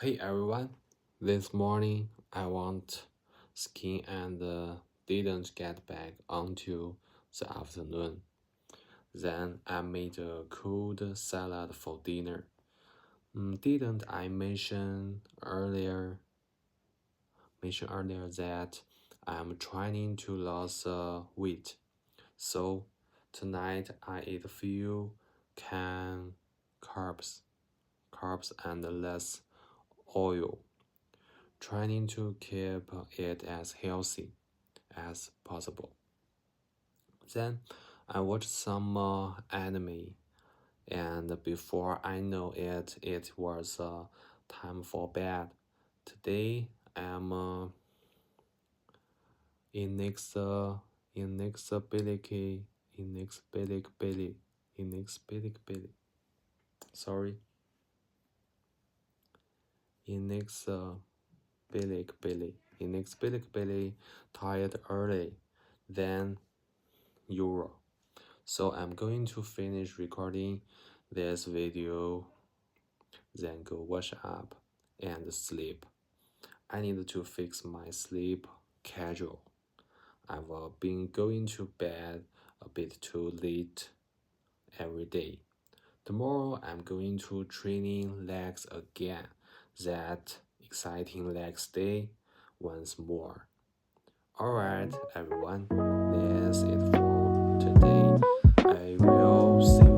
Hey everyone, this morning I went skiing and didn't get back until the afternoon. Then I made a cold salad for dinner. Didn't I mention earlier that I'm trying to lose weight? So tonight I eat a few can carbs and less oil, trying to keep it as healthy as possible. Then I watched some anime, and before I know it, it was time for bed. Today I'm inex- inexability, inexplicably, sorry, inexplicably tired early than usual. So I'm going to finish recording this video, then go wash up and sleep. I need to fix my sleep schedule. I've been going to bed a bit too late every day. Tomorrow I'm going to training legs again. That exciting legs day once more. Alright, everyone, that's it for today. I will see